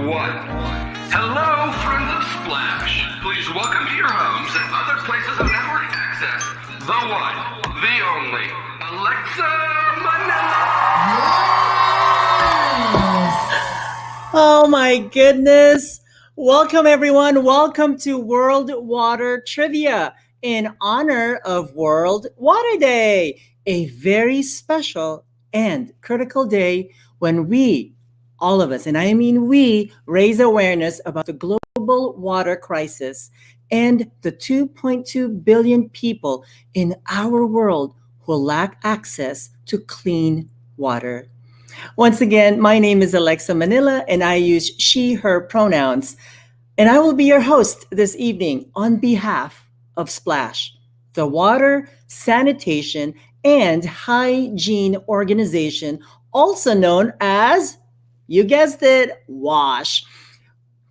one. Hello, friends of Splash. Please welcome to your homes and other places of network access, the one, the only, Aleksa Manila. Oh my goodness. Welcome everyone. Welcome to World Water Trivia in honor of World Water Day, a very special and critical day when we, all of us, and I mean we, raise awareness about the global water crisis and the 2.2 billion people in our world who lack access to clean water. Once again, my name is Aleksa Manila and I use she, her pronouns. And I will be your host this evening on behalf of Splash, the water, sanitation, and hygiene organization, also known as, you guessed it, WASH.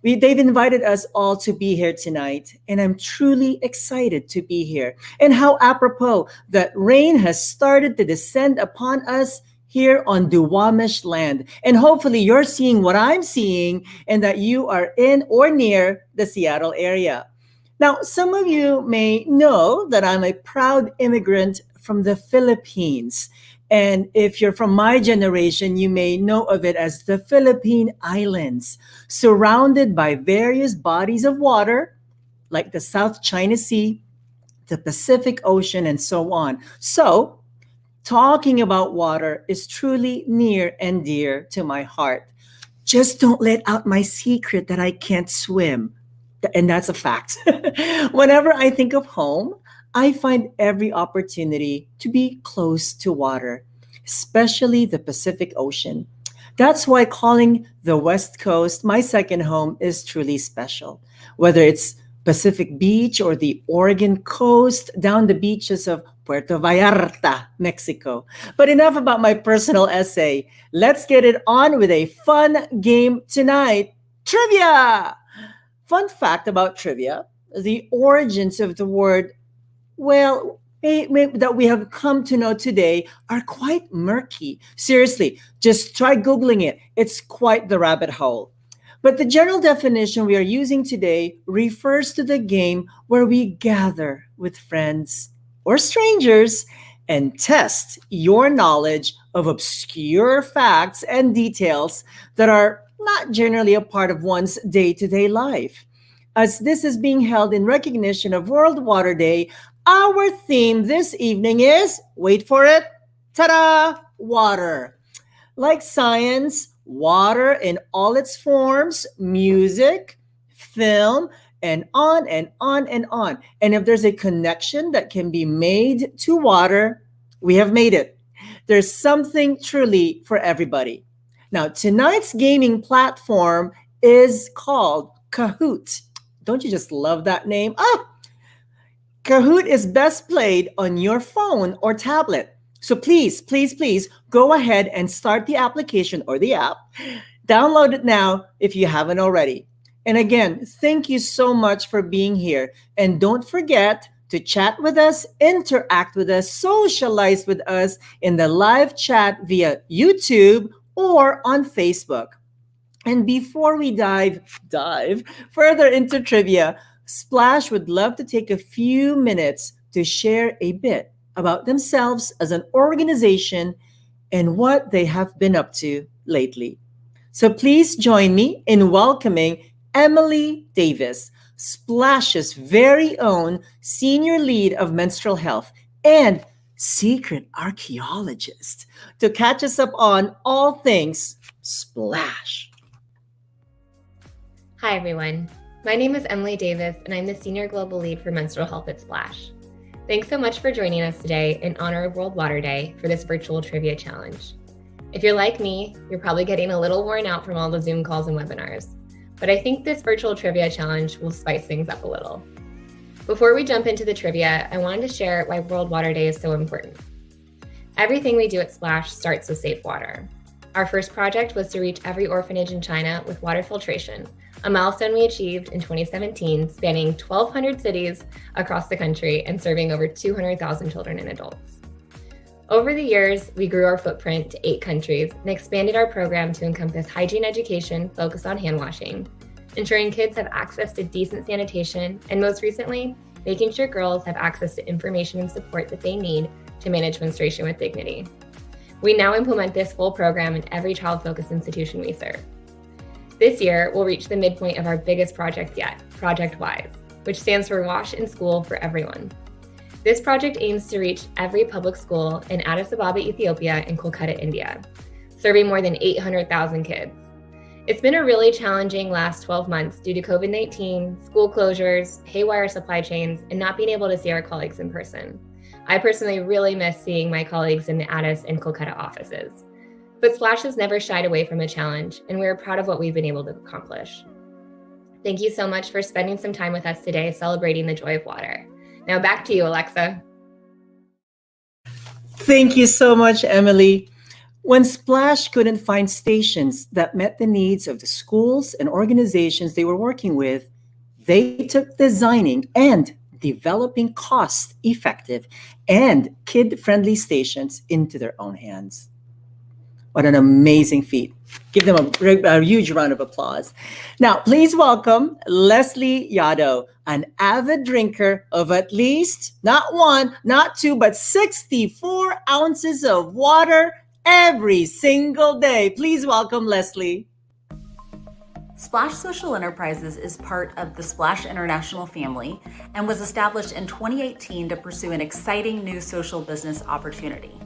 They've invited us all to be here tonight, and I'm truly excited to be here. And how apropos that rain has started to descend upon us here on Duwamish land. And hopefully you're seeing what I'm seeing and that you are in or near the Seattle area. Now, some of you may know that I'm a proud immigrant from the Philippines. And if you're from my generation, you may know of it as the Philippine Islands, surrounded by various bodies of water like the South China Sea, the Pacific Ocean, and so on. So, talking about water is truly near and dear to my heart. Just don't let out my secret that I can't swim. And that's a fact. Whenever I think of home, I find every opportunity to be close to water, especially the Pacific Ocean. That's why calling the West Coast my second home is truly special. Whether it's Pacific Beach or the Oregon coast, down the beaches of Puerto Vallarta, Mexico. But enough about my personal essay. Let's get it on with a fun game tonight. Trivia! Fun fact about trivia, the origins of the word, that we have come to know today are quite murky. Seriously, just try Googling it. It's quite the rabbit hole. But the general definition we are using today refers to the game where we gather with friends or strangers and test your knowledge of obscure facts and details that are not generally a part of one's day-to-day life. As this is being held in recognition of World Water Day, our theme this evening is, wait for it, ta-da, water. Like science, water in all its forms, music, film, and on and on and on. And if there's a connection that can be made to water, we have made it. There's something truly for everybody. Now, tonight's gaming platform is called Kahoot. Don't you just love that name? Kahoot is best played on your phone or tablet. So please, please, please go ahead and start the application or the app. Download it now if you haven't already. And again, thank you so much for being here. And don't forget to chat with us, interact with us, socialize with us in the live chat via YouTube or on Facebook. And before we dive further into trivia, Splash would love to take a few minutes to share a bit about themselves as an organization and what they have been up to lately. So please join me in welcoming Emily Davis, Splash's very own senior lead of menstrual health and secret archaeologist, to catch us up on all things Splash. Hi, everyone. My name is Emily Davis, and I'm the Senior Global Lead for Menstrual Health at Splash. Thanks so much for joining us today in honor of World Water Day for this virtual trivia challenge. If you're like me, you're probably getting a little worn out from all the Zoom calls and webinars, but I think this virtual trivia challenge will spice things up a little. Before we jump into the trivia, I wanted to share why World Water Day is so important. Everything we do at Splash starts with safe water. Our first project was to reach every orphanage in China with water filtration, a milestone we achieved in 2017, spanning 1,200 cities across the country and serving over 200,000 children and adults. Over the years, we grew our footprint to 8 countries and expanded our program to encompass hygiene education focused on hand washing, ensuring kids have access to decent sanitation, and most recently, making sure girls have access to information and support that they need to manage menstruation with dignity. We now implement this full program in every child-focused institution we serve. This year, we'll reach the midpoint of our biggest project yet, Project WISE, which stands for Wash in School for Everyone. This project aims to reach every public school in Addis Ababa, Ethiopia, and Kolkata, India, serving more than 800,000 kids. It's been a really challenging last 12 months due to COVID-19, school closures, haywire supply chains, and not being able to see our colleagues in person. I personally really miss seeing my colleagues in the Addis and Kolkata offices. But Splash has never shied away from a challenge, and we're proud of what we've been able to accomplish. Thank you so much for spending some time with us today celebrating the joy of water. Now back to you, Aleksa. Thank you so much, Emily. When Splash couldn't find stations that met the needs of the schools and organizations they were working with, they took designing and developing cost-effective and kid-friendly stations into their own hands. What an amazing feat. Give them a huge round of applause. Now, please welcome Leslie Yadav, an avid drinker of at least, not 1, not 2, but 64 ounces of water every single day. Please welcome Leslie. Splash Social Enterprises is part of the Splash International family and was established in 2018 to pursue an exciting new social business opportunity.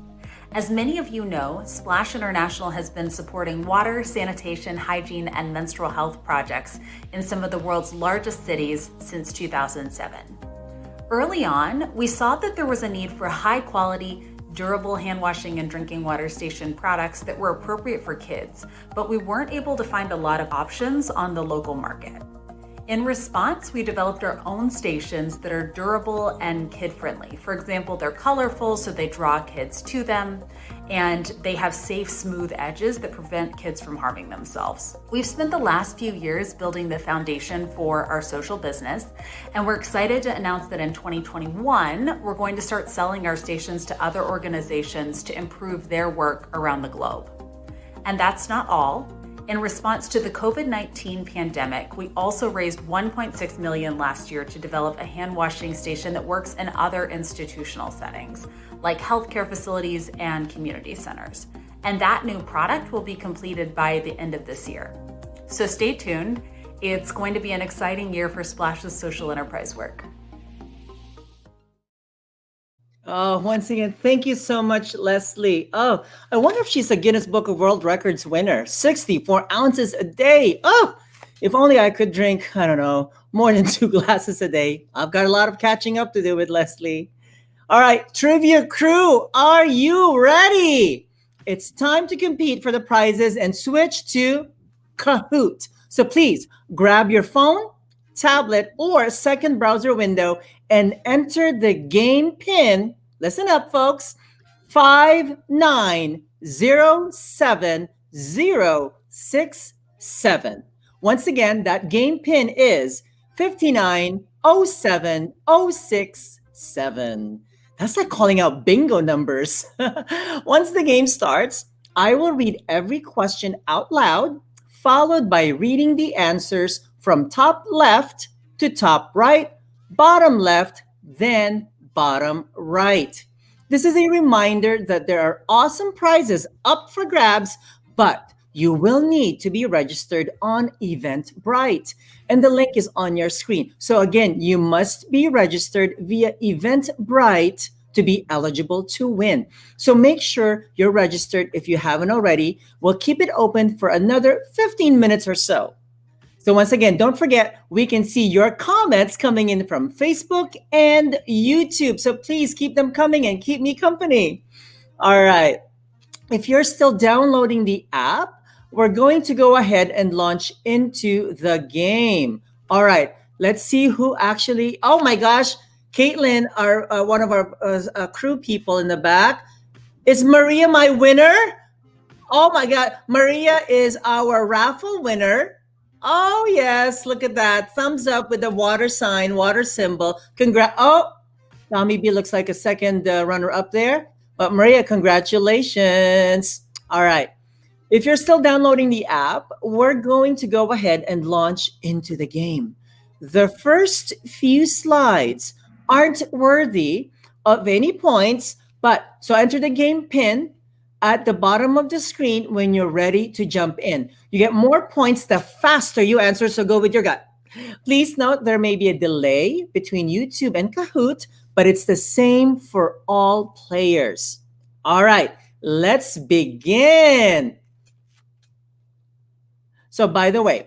As many of you know, Splash International has been supporting water, sanitation, hygiene, and menstrual health projects in some of the world's largest cities since 2007. Early on, we saw that there was a need for high-quality, durable hand washing and drinking water station products that were appropriate for kids, but we weren't able to find a lot of options on the local market. In response, we developed our own stations that are durable and kid-friendly. For example, they're colorful, so they draw kids to them, and they have safe, smooth edges that prevent kids from harming themselves. We've spent the last few years building the foundation for our social business, and we're excited to announce that in 2021, we're going to start selling our stations to other organizations to improve their work around the globe. And that's not all. In response to the COVID-19 pandemic, we also raised $1.6 million last year to develop a hand washing station that works in other institutional settings, like healthcare facilities and community centers. And that new product will be completed by the end of this year. So stay tuned. It's going to be an exciting year for Splash's social enterprise work. Oh, once again, thank you so much, Leslie. Oh, I wonder if she's a Guinness Book of World Records winner. 64 ounces a day. Oh, if only I could drink, I don't know, more than 2 glasses a day. I've got a lot of catching up to do with Leslie. All right, trivia crew, are you ready? It's time to compete for the prizes and switch to Kahoot. So please grab your phone, tablet, or second browser window and enter the game pin. Listen up, folks. 5907067. Once again, that game pin is 5907067. That's like calling out bingo numbers. Once the game starts, I will read every question out loud, followed by reading the answers from top left to top right, bottom left, then bottom right. This is a reminder that there are awesome prizes up for grabs, but you will need to be registered on Eventbrite. And the link is on your screen. So again, you must be registered via Eventbrite to be eligible to win. So make sure you're registered if you haven't already. We'll keep it open for another 15 minutes or so. So once again, don't forget, we can see your comments coming in from Facebook and YouTube. So please keep them coming and keep me company. All right. If you're still downloading the app, we're going to go ahead and launch into the game. All right. Let's see who actually, oh my gosh, Caitlin, one of our crew people in the back. Is Maria my winner? Oh my God. Maria is our raffle winner. Oh, yes. Look at that. Thumbs up with the water sign, water symbol. Oh, Tommy B looks like a second runner up there. Maria, congratulations. All right. If you're still downloading the app, we're going to go ahead and launch into the game. The first few slides aren't worthy of any points, but so enter the game pin at the bottom of the screen when you're ready to jump in. You get more points the faster you answer, so go with your gut. Please note there may be a delay between YouTube and Kahoot, but it's the same for all players. All right, let's begin. So, by the way,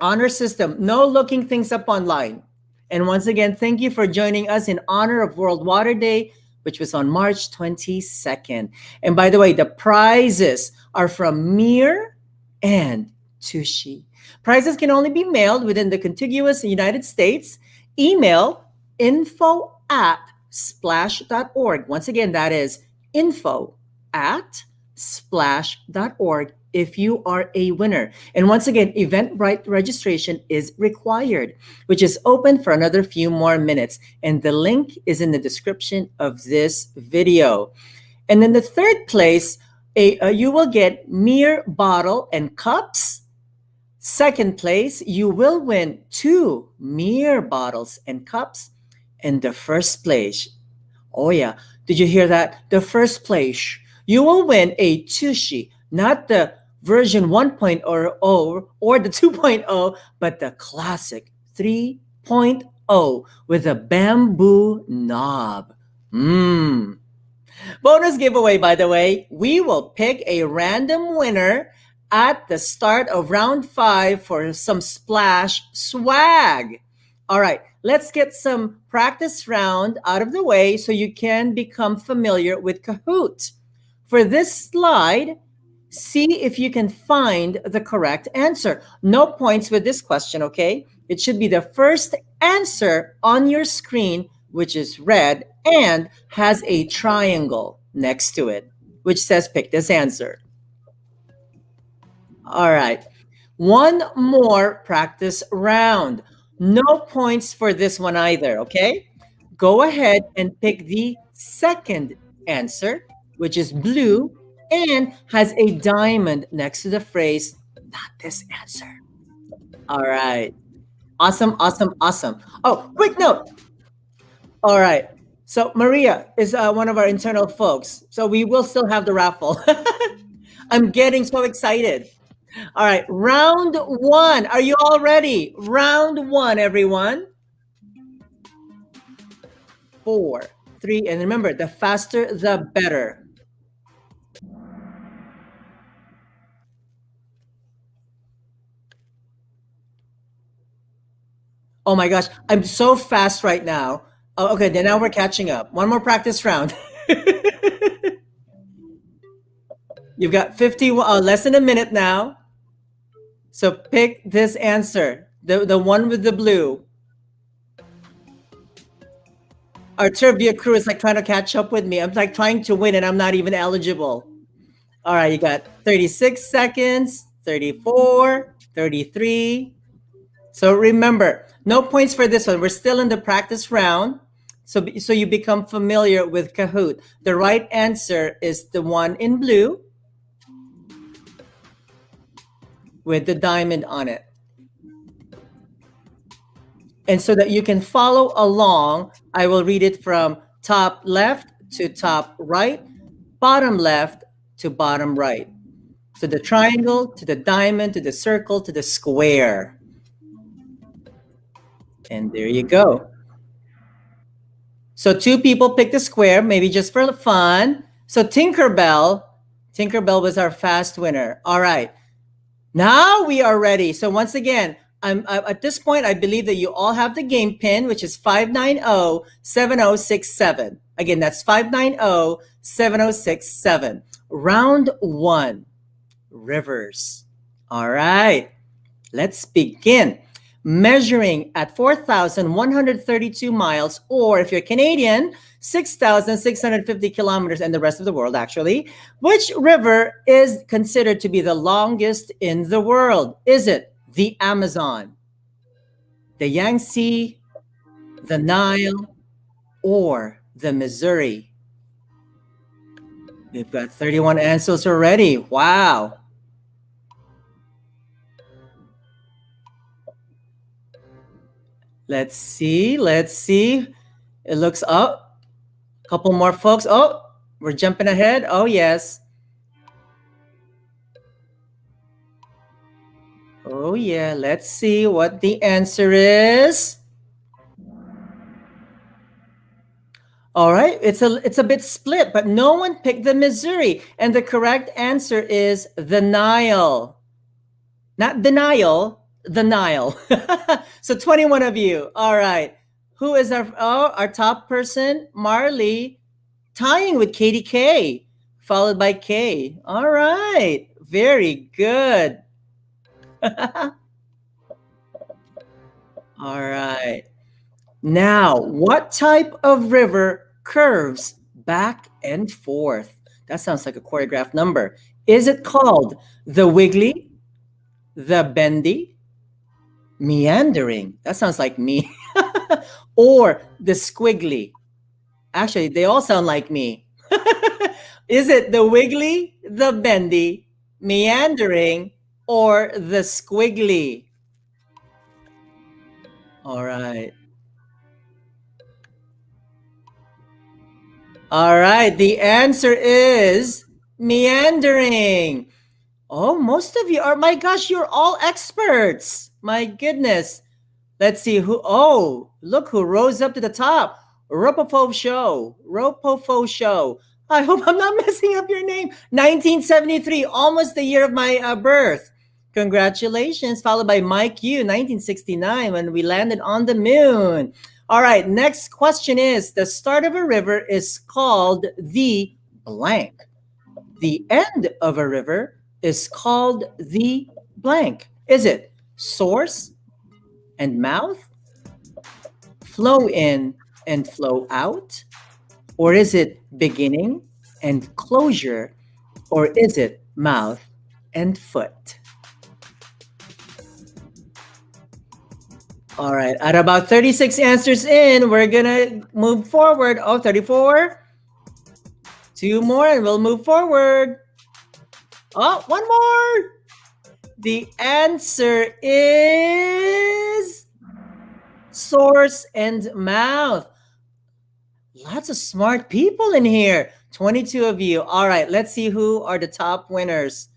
honor system, no looking things up online. And once again, thank you for joining us in honor of World Water Day, which was on March 22nd. And by the way, the prizes are from Mir and Tushi. Prizes can only be mailed within the contiguous United States. Email info@splash.org. Once again, that is info@splash.org if you are a winner. And once again, Eventbrite registration is required, which is open for another few more minutes. And the link is in the description of this video. And in the third place, you will get Mir bottle and cups. Second place, you will win 2 Mir bottles and cups. And the first place, oh yeah, did you hear that? The first place, you will win a Tushi, not the version 1.0 or the 2.0, but the classic 3.0 with a bamboo knob. Bonus giveaway, by the way, we will pick a random winner at the start of round 5 for some Splash swag. All right, let's get some practice round out of the way so you can become familiar with Kahoot. For this slide, see if you can find the correct answer. No points with this question, okay? It should be the first answer on your screen, which is red and has a triangle next to it, which says pick this answer. All right. One more practice round. No points for this one either, okay? Go ahead and pick the second answer, which is blue and has a diamond next to the phrase, not this answer. All right. Awesome, awesome, awesome. Oh, quick note. All right. So Maria is one of our internal folks. So we will still have the raffle. I'm getting so excited. All right. Round 1. Are you all ready? Round 1, everyone. 4, 3. And remember, the faster, the better. Oh my gosh, I'm so fast right now. Oh, okay, then now we're catching up. One more practice round. You've got 50, less than a minute now. So pick this answer, the one with the blue. Our trivia crew is like trying to catch up with me. I'm like trying to win and I'm not even eligible. All right, you got 36 seconds, 34, 33. So remember, no points for this one. We're still in the practice round. So you become familiar with Kahoot. The right answer is the one in blue with the diamond on it. And so that you can follow along, I will read it from top left to top right, bottom left to bottom right. So the triangle to the diamond to the circle to the square. And there you go. So 2 people picked the square, maybe just for fun. So Tinkerbell was our fast winner. All right. Now we are ready. So once again, at this point, I believe that you all have the game pin, which is 590-7067. Again, that's 590-7067. Round 1, rivers. All right, let's begin. Measuring at 4,132 miles, or if you're Canadian, 6,650 kilometers, and the rest of the world, actually. Which river is considered to be the longest in the world? Is it the Amazon, the Yangtze, the Nile, or the Missouri? We've got 31 answers already. Wow. Let's see. Let's see. It looks up. A couple more folks. Oh, we're jumping ahead. Oh, yes. Oh, yeah. Let's see what the answer is. All right, it's a bit split, but no one picked the Missouri, and the correct answer is the Nile. Not denial, the Nile. So 21 of you. All right. Who is our top person? Marley, tying with Katie K, followed by Kay. All right. Very good. All right. Now, what type of river curves back and forth? That sounds like a choreographed number. Is it called the wiggly, the bendy, meandering? That sounds like me. Or the squiggly? Actually, they all sound like me. Is it the wiggly, the bendy, meandering, or the squiggly? All right. All right, the answer is meandering. Oh, most of you are, my gosh, you're all experts. My goodness. Let's see who, oh, look who rose up to the top. Ropofo Show. Ropofo Show. I hope I'm not messing up your name. 1973, almost the year of my birth. Congratulations. Followed by Mike Yu, 1969, when we landed on the moon. All right, next question is, the start of a river is called the blank. The end of a river is called the blank. Is it source and mouth, flow in and flow out? Or is it beginning and closure? Or is it mouth and foot? All right, at about 36 answers in, we're gonna move forward. Oh, 34. Two more and we'll move forward. Oh, one more. The answer is source and mouth. Lots of smart people in here. 22 of you. All right, let's see who are the top winners.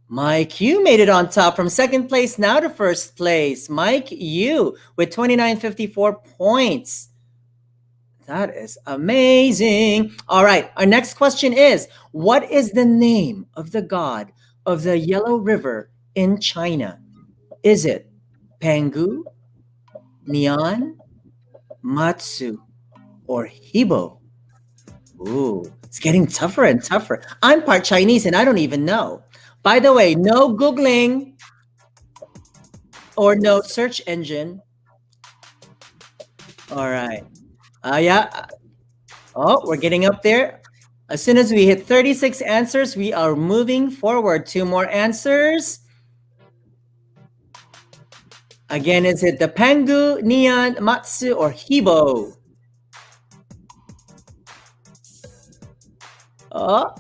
Mike Yu made it on top from second place now to first place. Mike Yu with 2954 points. That is amazing. All right, our next question is, what is the name of the god of the Yellow River in China? Is it Pangu, Nian, Matsu, or Hibo? Ooh, it's getting tougher and tougher. I'm part Chinese and I don't even know. By the way, no Googling or no search engine. All right. Yeah. Oh, we're getting up there. As soon as we hit 36 answers, we are moving forward. Two more answers. Again, is it the Pangu, Nian, Matsu, or Hibo? Oh.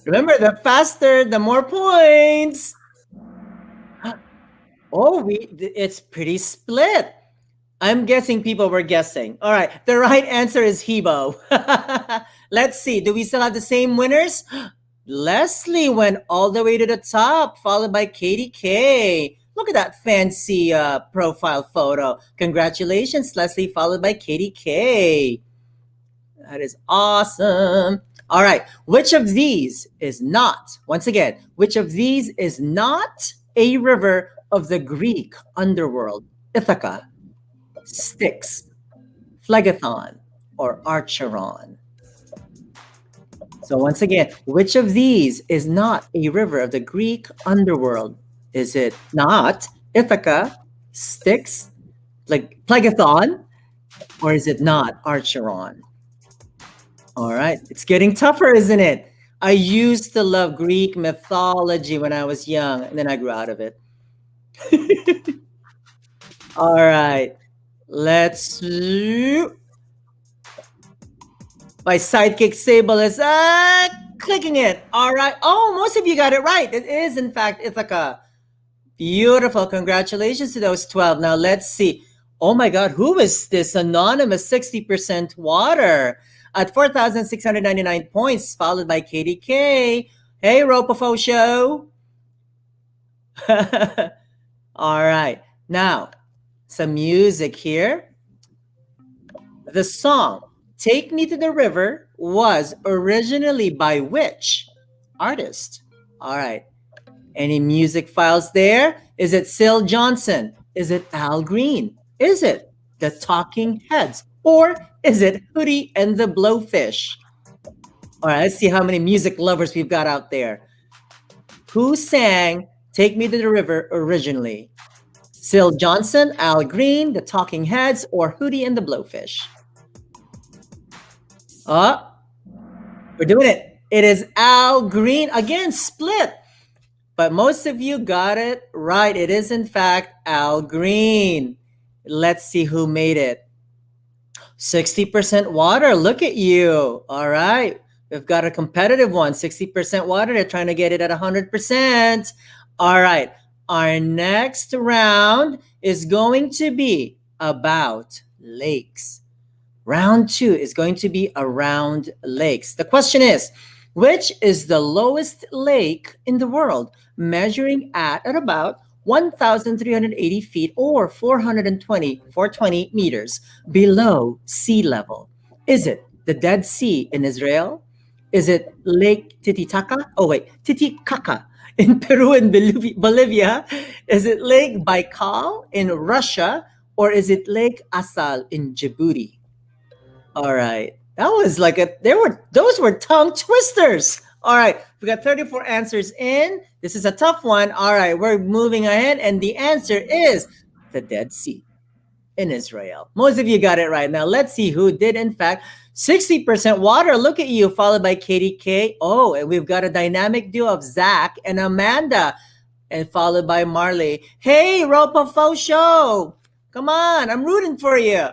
Remember, the faster, the more points. Oh, it's pretty split. I'm guessing people were guessing. All right, the right answer is Hibo. Let's see, do we still have the same winners? Leslie went all the way to the top, followed by Katie K. Look at that fancy profile photo. Congratulations, Leslie, followed by Katie K. That is awesome. All right, which of these is not, once again, which of these is not a river of the Greek underworld? Ithaca, Styx, Phlegethon, or Archeron? So once again, which of these is not a river of the Greek underworld? Is it not Ithaca, Styx, Phlegethon, or is it not Archeron? All right, it's getting tougher, isn't it? I used to love Greek mythology when I was young, and then I grew out of it. All right, let's... My sidekick Sable is clicking it. All right. Oh, most of you got it right. It is, in fact, Ithaca. Beautiful. Congratulations to those 12. Now let's see. Oh my God, who is this anonymous 60% water at 4,699 points, followed by Katie K. Hey, Ropofo Show. All right. Now, some music here. The song Take Me to the River was originally by which artist? All right. Any music files there? Is it Syl Johnson? Is it Al Green? Is it the Talking Heads? Or is it Hootie and the Blowfish? All right, let's see how many music lovers we've got out there. Who sang Take Me to the River originally? Syl Johnson, Al Green, the Talking Heads, or Hootie and the Blowfish? Oh, we're doing it. It is Al Green. Again, split. But most of you got it right. It is, in fact, Al Green. Let's see who made it. 60% water. Look at you. All right. We've got a competitive one. 60% water. They're trying to get it at 100%. All right. Our next round is going to be about lakes. Round 2 is going to be around lakes. The question is, which is the lowest lake in the world, measuring at about 1,380 feet or 420 meters below sea level? Is it the Dead Sea in Israel? Is it Lake Titicaca? Oh wait, Titicaca in Peru and Bolivia? Is it Lake Baikal in Russia? Or is it Lake Assal in Djibouti? All right. That was like those were tongue twisters. All right. We got 34 answers in. This is a tough one. All right. We're moving ahead. And the answer is the Dead Sea in Israel. Most of you got it right. Now let's see who did, in fact, 60% water. Look at you, followed by Katie K. Oh, and we've got a dynamic duo of Zach and Amanda, and followed by Marley. Hey, Ropofo Show. Come on. I'm rooting for you.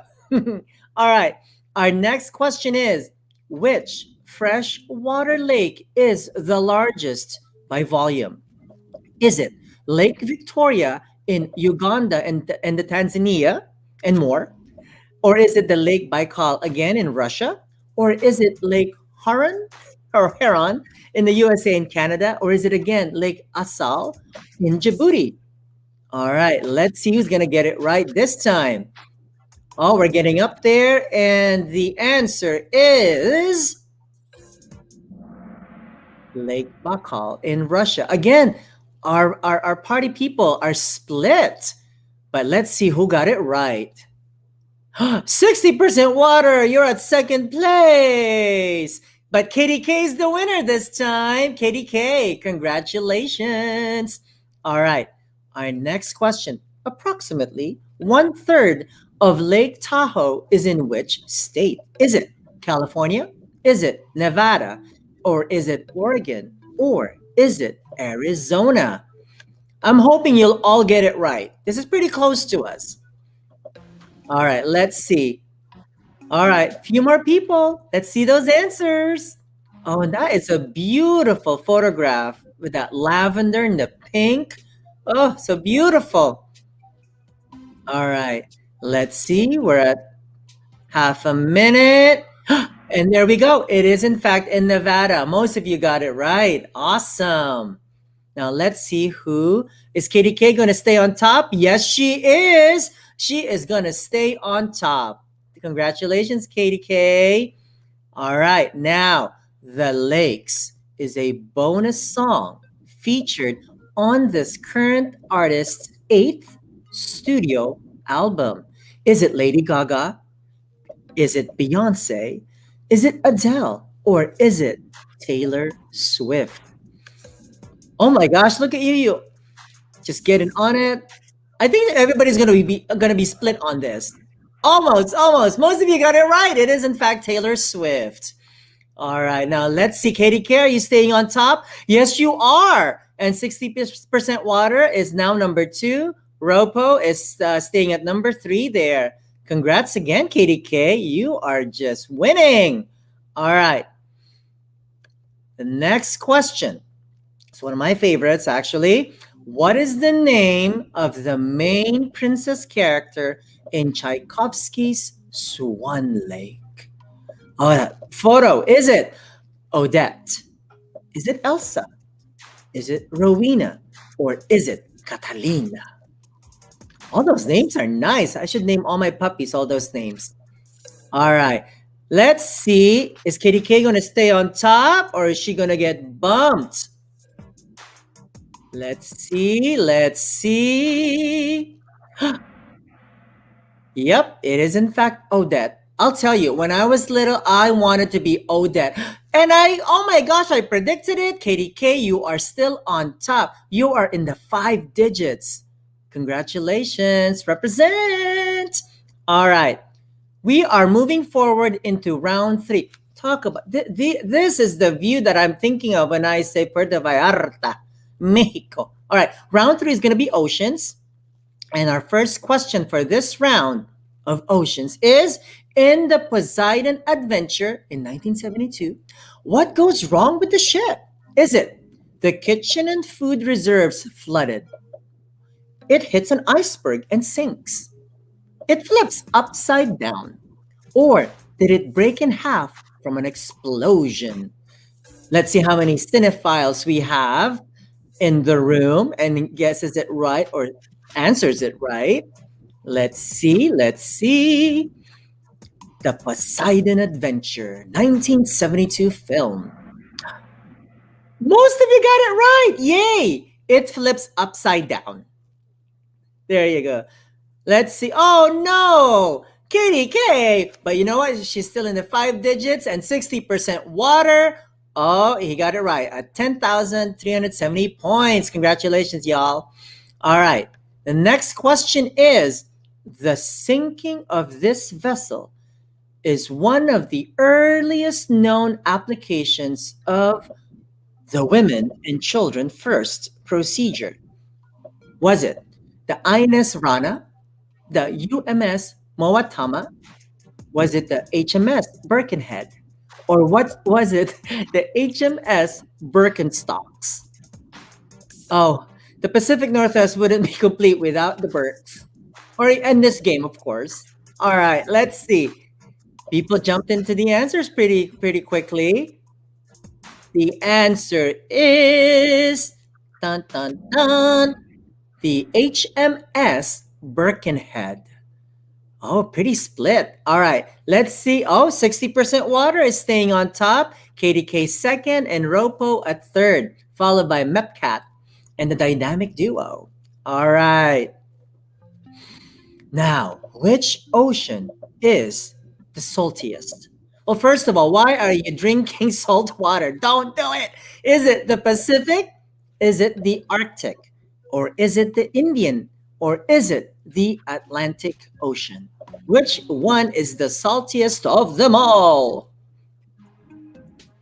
All right. Our next question is, which freshwater lake is the largest by volume? Is it Lake Victoria in Uganda and the Tanzania and more? Or is it the Lake Baikal again in Russia? Or is it Lake Huron in the USA and Canada? Or is it again Lake Assal in Djibouti? All right, let's see who's going to get it right this time. Oh, we're getting up there, and the answer is Lake Baikal in Russia. Again, our party people are split, but let's see who got it right. 60% water, you're at second place. But Katie K is the winner this time. Katie K, congratulations. All right, our next question. Approximately 1/3 of Lake Tahoe is in which state? Is it California? Is it Nevada? Or is it Oregon? Or is it Arizona? I'm hoping you'll all get it right. This is pretty close to us. All right, let's see. All right, a few more people. Let's see those answers. Oh, and that is a beautiful photograph with that lavender and the pink. Oh, so beautiful. All right, let's see. We're at half a minute. And there we go. It is, in fact, in Nevada. Most of you got it right. Awesome. Now, let's see who. Is Katie K going to stay on top? Yes, she is. She is going to stay on top. Congratulations, Katie K. All right. Now, The Lakes is a bonus song featured on this current artist's 8th studio album. Is it Lady Gaga? Is it Beyonce? Is it Adele? Or is it Taylor Swift? Oh my gosh, look at you. You just getting on it. I think that everybody's gonna be split on this. Almost. Most of you got it right. It is, in fact, Taylor Swift. All right, now let's see. Katie K, are you staying on top? Yes, you are. And 60% water is now number 2. Ropo is staying at number 3 there. Congrats again, Katie K. You are just winning. All right. The next question. It's one of my favorites, actually. What is the name of the main princess character in Tchaikovsky's Swan Lake? Oh, photo. Is it Odette? Is it Elsa? Is it Rowena? Or is it Catalina? All those names are nice. I should name all my puppies all those names. All right. Let's see. Is Katie K going to stay on top or is she going to get bumped? Let's see. Let's see. Yep, it is in fact Odette. I'll tell you, when I was little, I wanted to be Odette. And oh my gosh, I predicted it. Katie K, you are still on top. You are in the 5 digits. Congratulations. Represent. All right. We are moving forward into round 3. Talk about this is the view that I'm thinking of when I say Puerto Vallarta, Mexico. All right. Round 3 is going to be oceans. And our first question for this round of oceans is, in the Poseidon Adventure in 1972, what goes wrong with the ship? Is it the kitchen and food reserves flooded? It hits an iceberg and sinks. It flips upside down. Or did it break in half from an explosion? Let's see how many cinephiles we have in the room and guesses it right or answers it right. Let's see. The Poseidon Adventure, 1972 film. Most of you got it right. Yay! It flips upside down. There you go. Let's see. Oh no! Katie K! But you know what? She's still in the 5 digits and 60% water. Oh, he got it right at 10,370 points. Congratulations, y'all. All right. The next question is, the sinking of this vessel is one of the earliest known applications of the women and children first procedure. Was it the INS Rana, the UMS Moatama? Was it the HMS Birkenhead? Or what was it, the HMS Birkenstocks? Oh, the Pacific Northwest wouldn't be complete without the Birks. Or in this game, of course. All right, let's see. People jumped into the answers pretty quickly. The answer is dun, dun, dun, the HMS Birkenhead. Oh, pretty split. All right, let's see. Oh, 60% water is staying on top. KDK second and Ropo at third, followed by Mepcat and the dynamic duo. All right. Now, which ocean is the saltiest? Well, first of all, why are you drinking salt water? Don't do it. Is it the Pacific? Is it the Arctic? Or is it the Indian? Or is it the Atlantic Ocean? Which one is the saltiest of them all?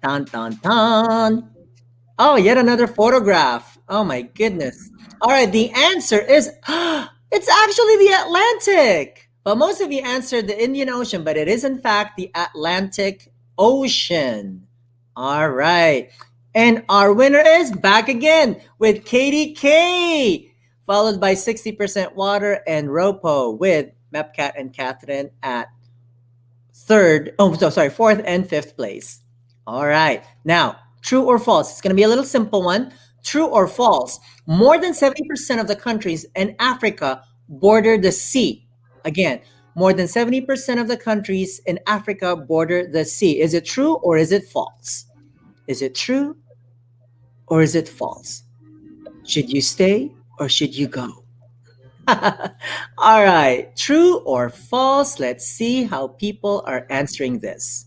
Dun, dun, dun. Oh, yet another photograph. Oh my goodness. All right, the answer is, it's actually the Atlantic. But most of you answered the Indian Ocean, but it is in fact the Atlantic Ocean. All right. And our winner is back again with Katie K, followed by 60% water and Ropo with Mepcat and Catherine at fourth and fifth place. All right. Now, true or false? It's going to be a little simple one. True or false? More than 70% of the countries in Africa border the sea. Again, more than 70% of the countries in Africa border the sea. Is it true or is it false? Is it true or is it false? Should you stay or should you go? All right, true or false? Let's see how people are answering this.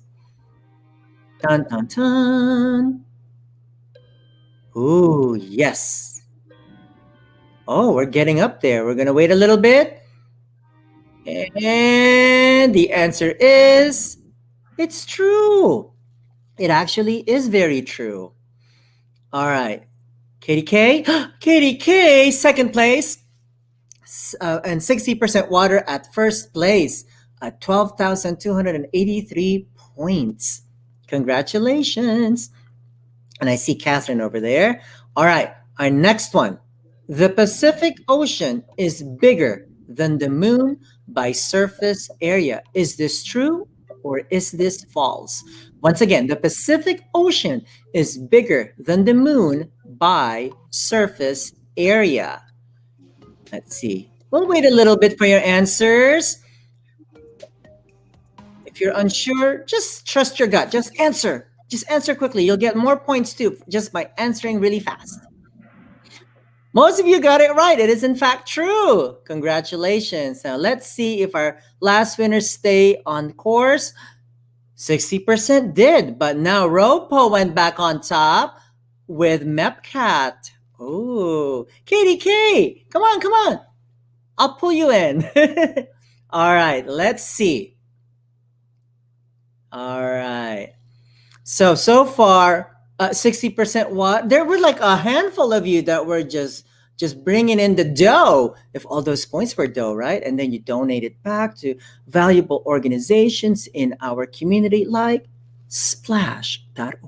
Dun, dun, dun. Ooh, yes. Oh, we're getting up there. We're going to wait a little bit. And the answer is, it's true. It actually is very true. All right. Katie K. Katie K, second place. And 60% water at first place at 12,283 points. Congratulations. And I see Catherine over there. All right, our next one. The Pacific Ocean is bigger than the moon by surface area. Is this true or is this false? Once again, the Pacific Ocean is bigger than the moon by surface area. Let's see. We'll wait a little bit for your answers. If you're unsure, just trust your gut. Just answer. Just answer quickly. You'll get more points too just by answering really fast. Most of you got it right. It is in fact true. Congratulations. Now let's see if our last winners stay on course. 60% did, but now Ropo went back on top with Mepcat. Oh, Katie K, come on. I'll pull you in. All right, let's see. All right. So far, 60% what? There were like a handful of you that were just bringing in the dough. If all those points were dough, right? And then you donate it back to valuable organizations in our community like splash.org.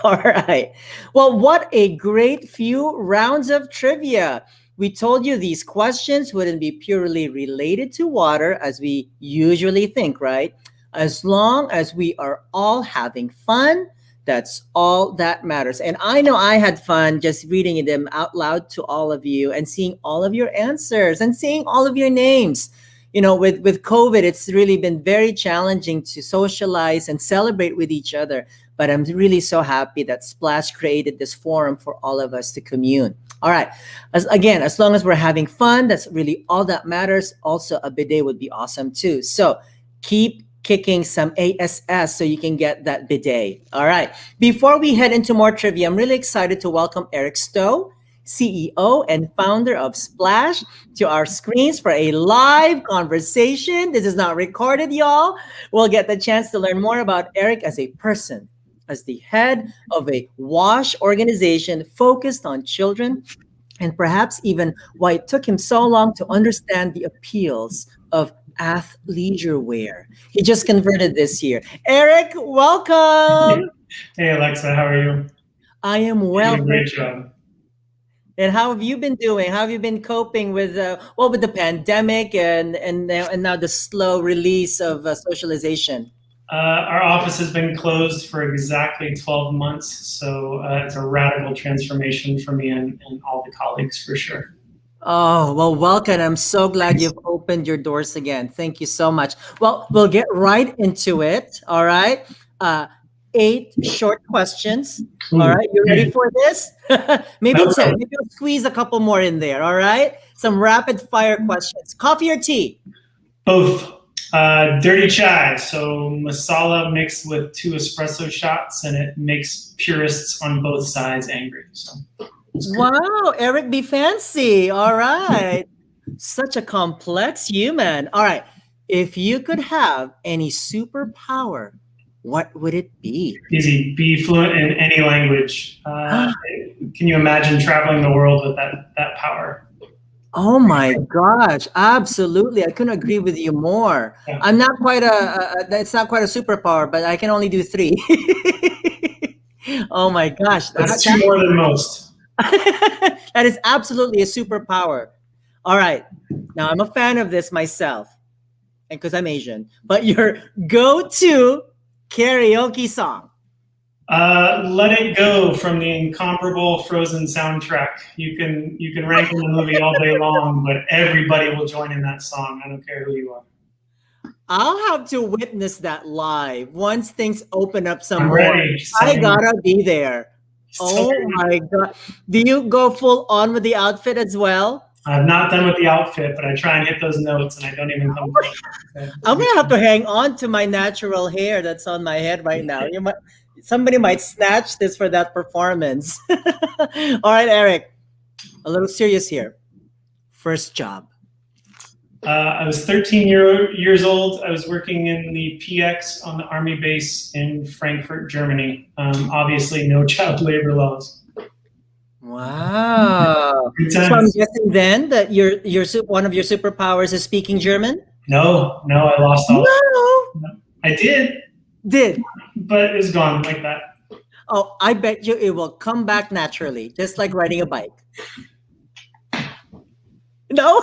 All right. Well, what a great few rounds of trivia. We told you these questions wouldn't be purely related to water as we usually think, right? As long as we are all having fun, that's all that matters. And I know I had fun just reading them out loud to all of you and seeing all of your answers and seeing all of your names. You know, with COVID, it's really been very challenging to socialize and celebrate with each other. But I'm really so happy that Splash created this forum for all of us to commune. All right. As long as we're having fun, that's really all that matters. Also, a bidet would be awesome too. So keep kicking some ASS so you can get that bidet. All right. Before we head into more trivia, I'm really excited to welcome Eric Stowe, CEO and founder of Splash, to our screens for a live conversation. This is not recorded, y'all. We'll get the chance to learn more about Eric as a person, as the head of a WASH organization focused on children, and perhaps even why it took him so long to understand the appeals of athleisure wear. He just converted this year. Eric, welcome. Hey, Aleksa, how are you? I am well. Great job. And how have you been doing? How have you been coping with with the pandemic and now the slow release of socialization? Our office has been closed for exactly 12 months, so it's a radical transformation for me and all the colleagues for sure. Oh, well, welcome. I'm so glad you've opened your doors again. Thank you so much. Well, we'll get right into it. All right. 8 short questions. All right. You ready for this? Maybe 10. Maybe we'll squeeze a couple more in there. All right. Some rapid fire questions. Coffee or tea? Both. Dirty chai. So masala mixed with 2 espresso shots, and it makes purists on both sides angry. So. Wow, Eric be fancy. All right. Such a complex human. All right. If you could have any superpower, what would it be? Easy. Be fluent in any language. Can you imagine traveling the world with that power? Oh my gosh, absolutely. I couldn't agree with you more. Yeah. I'm not quite it's not quite a superpower, but I can only do 3. Oh my gosh. That's 2 more than most. That is absolutely a superpower. All right. Now, I'm a fan of this myself, and because I'm Asian, but your go-to karaoke song? Let It Go from the incomparable Frozen soundtrack. You can rank in the movie all day long, but everybody will join in that song. I don't care who you are. I'll have to witness that live once things open up some more. Ready. I gotta be there. Oh my God. Do you go full on with the outfit as well? I've not done with the outfit, but I try and hit those notes and I don't even come close. I'm gonna have to hang on to my natural hair that's on my head right now. Somebody might snatch this for that performance. All right, Eric, a little serious here. First job. I was 13 years old. I was working in the PX on the Army base in Frankfurt, Germany. Obviously, no child labor laws. Wow. So I'm guessing then that one of your superpowers is speaking German? No, I lost all. No. I did. but it's gone like that. Oh, I bet you it will come back naturally, just like riding a bike. No?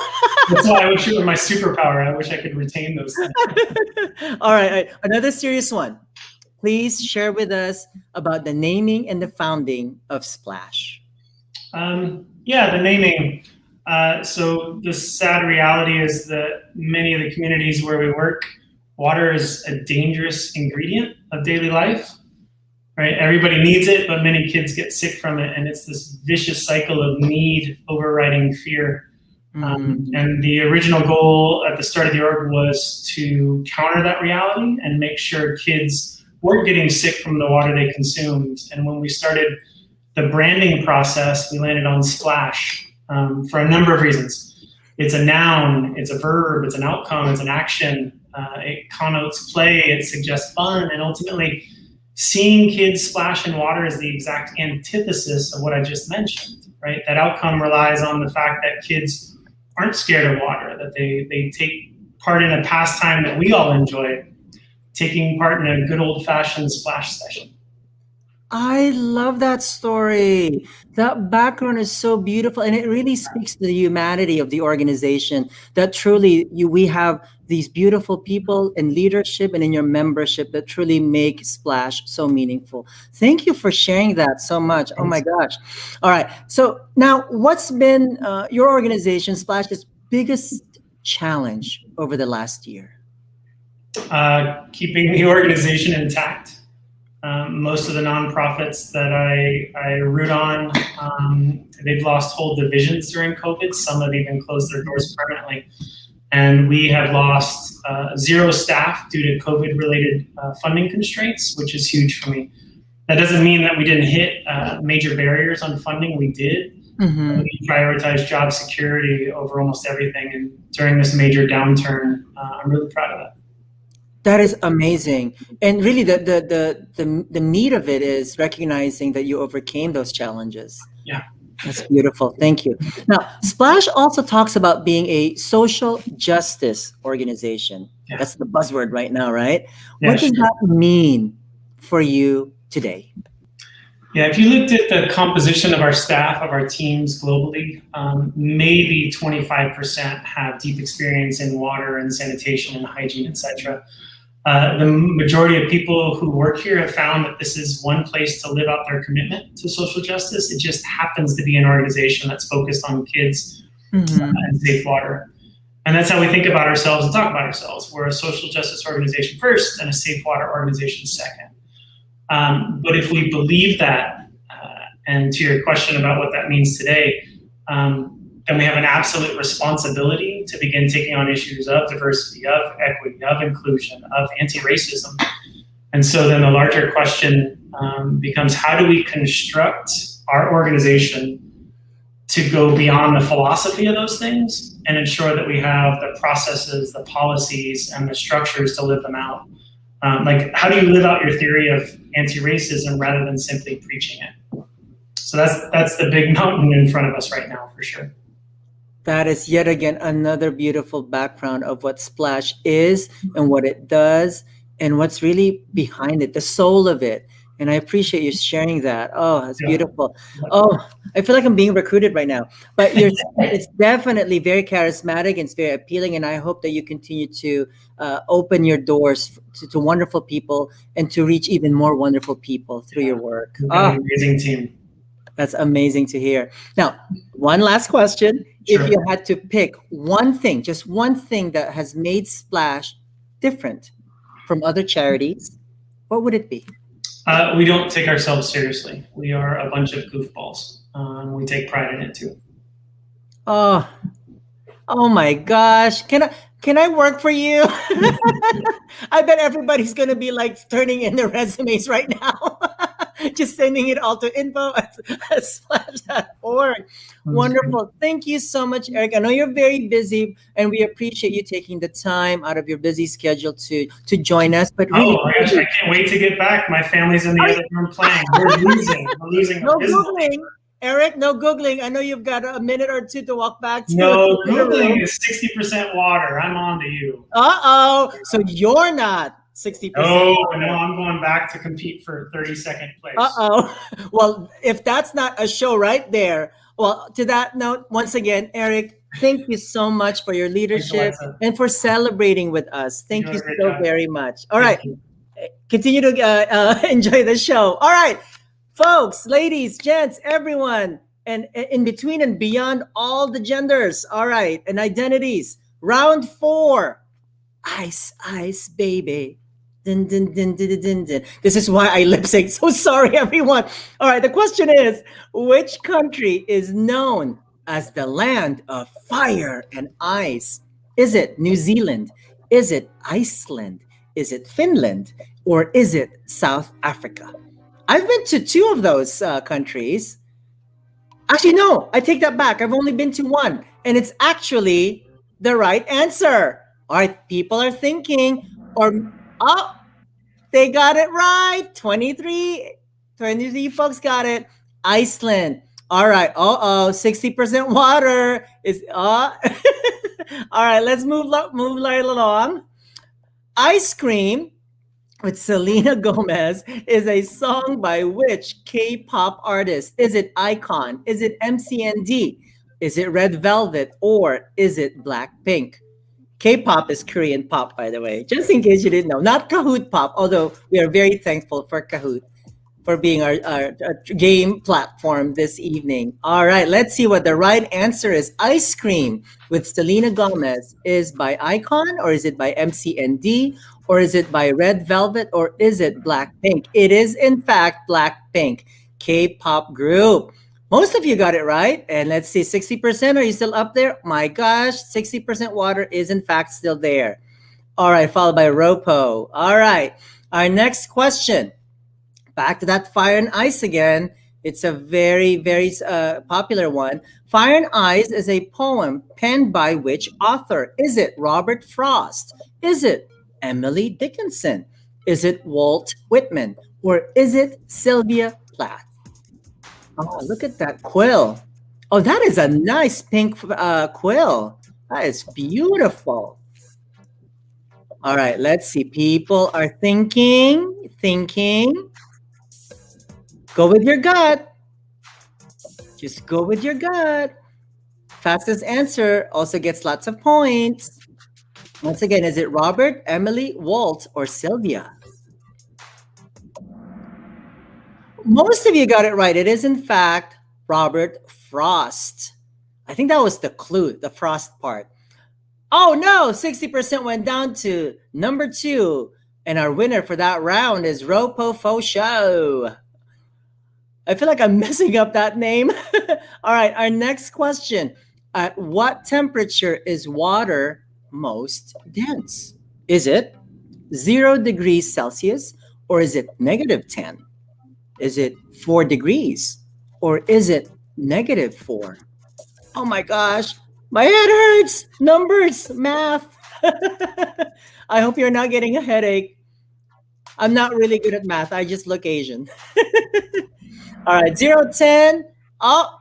That's why I wish it were my superpower. I wish I could retain those things. All right. Another serious one. Please share with us about the naming and the founding of Splash. Yeah, the naming. So the sad reality is that many of the communities where we work, water is a dangerous ingredient of daily life, right? Everybody needs it, but many kids get sick from it. And it's this vicious cycle of need overriding fear. And the original goal at the start of the org was to counter that reality and make sure kids weren't getting sick from the water they consumed. And when we started the branding process, we landed on Splash for a number of reasons. It's a noun, it's a verb, it's an outcome, it's an action. It connotes play, it suggests fun, and ultimately seeing kids splash in water is the exact antithesis of what I just mentioned, right? That outcome relies on the fact that kids aren't scared of water, that they take part in a pastime that we all enjoy, taking part in a good old-fashioned splash session. I love that story. That background is so beautiful, and it really speaks to the humanity of the organization, that truly we have these beautiful people in leadership and in your membership that truly make Splash so meaningful. Thank you for sharing that so much. Oh my gosh. All right. So now, what's been your organization, Splash's biggest challenge over the last year? Keeping the organization intact. Most of the nonprofits that I root on, they've lost whole divisions during COVID. Some have even closed their doors permanently. And we have lost 0 staff due to COVID-related funding constraints, which is huge for me. That doesn't mean that we didn't hit major barriers on funding. We did. We prioritized job security over almost everything. And during this major downturn, I'm really proud of that. That is amazing. And really the meat of it is recognizing that you overcame those challenges. Yeah. That's beautiful. Thank you. Now, Splash also talks about being a social justice organization. Yeah. That's the buzzword right now, right? Yeah, what does that mean for you today? Yeah, if you looked at the composition of our staff, of our teams globally, maybe 25% have deep experience in water and sanitation and hygiene, et cetera. The majority of people who work here have found that this is one place to live out their commitment to social justice. It just happens to be an organization that's focused on kids and safe water. And that's how we think about ourselves and talk about ourselves. We're a social justice organization first and a safe water organization second. But if we believe that, and to your question about what that means today, then we have an absolute responsibility to begin taking on issues of diversity, of equity, of inclusion, of anti-racism. And so then the larger question becomes, how do we construct our organization to go beyond the philosophy of those things and ensure that we have the processes, the policies, and the structures to live them out? Like, how do you live out your theory of anti-racism rather than simply preaching it? So that's the big mountain in front of us right now, for sure. That is yet again another beautiful background of what Splash is and what it does and what's really behind it, the soul of it. And I appreciate you sharing that. Oh, that's beautiful. Oh, I feel like I'm being recruited right now. But it's definitely very charismatic and it's very appealing. And I hope that you continue to open your doors to wonderful people and to reach even more wonderful people through your work. Amazing team. That's amazing to hear. Now, one last question. Sure. If you had to pick one thing, just one thing that has made Splash different from other charities, what would it be? We don't take ourselves seriously. We are a bunch of goofballs. We take pride in it too. Oh my gosh. Can I work for you? I bet everybody's going to be like turning in their resumes right now. Just sending it all to info@splash.org. Wonderful. Thank you so much, Eric. I know you're very busy, and we appreciate you taking the time out of your busy schedule to join us. But really, oh my gosh, I can't wait to get back. My family's in the other room playing. We're losing. We're losing. No Googling. Eric, no Googling. I know you've got a minute or two to walk back to. No, Googling is 60% water. I'm on to you. Uh-oh. So you're not 60%. Oh, no, I'm going back to compete for 32nd place. Uh-oh. Well, if that's not a show right there. Well, to that note, once again, Eric, thank you so much for your leadership Alexa. and for celebrating with us. Thank You're you doing a great so job. very much. All Thank right. you. Continue to enjoy the show. All right, folks, ladies, gents, everyone, and in between and beyond all the genders. All right, and identities. Round 4. Ice, ice, baby. Dun, dun, dun, dun, dun, dun, dun. This is why I lip sync. So sorry, everyone. All right, the question is, which country is known as the land of fire and ice? Is it New Zealand? Is it Iceland? Is it Finland? Or is it South Africa? I've been to 2 of those countries. Actually, no, I take that back. I've only been to 1, and it's actually the right answer. All right, people are thinking, oh, they got it right. 23 folks got it. Iceland. All right. 60% water is all right, let's move right along. Ice Cream with Selena Gomez is a song by which K-pop artist? Is it Icon? Is it MCND? Is it Red Velvet? Or is it Blackpink? K-pop is Korean pop, by the way, just in case you didn't know. Not Kahoot pop, although we are very thankful for Kahoot for being our game platform this evening. All right, let's see what the right answer is. Ice Cream with Selena Gomez is by Icon, or is it by MCND, or is it by Red Velvet, or is it Blackpink? It is, in fact, Blackpink, K-pop group. Most of you got it right. And let's see, 60%, are you still up there? My gosh, 60% water is in fact still there. All right, followed by Ropo. All right, our next question. Back to that Fire and Ice again. It's a very, very popular one. Fire and Ice is a poem penned by which author? Is it Robert Frost? Is it Emily Dickinson? Is it Walt Whitman? Or is it Sylvia Plath? Oh, look at that quill. Oh, that is a nice pink quill. That is beautiful. All right, let's see. People are thinking. Go with your gut. Just go with your gut. Fastest answer also gets lots of points. Once again, is it Robert, Emily, Walt, or Sylvia? Most of you got it right. It is, in fact, Robert Frost. I think that was the clue, the Frost part. Oh, no, 60% went down to number 2. And our winner for that round is Ropo Fo Show. I feel like I'm messing up that name. All right, our next question. At what temperature is water most dense? Is it 0 degrees Celsius, or is it -10? Is it 4 degrees, or is it -4? Oh my gosh, my head hurts. Numbers, math. I hope you're not getting a headache. I'm not really good at math. I just look Asian. All right, 0, 10. Oh,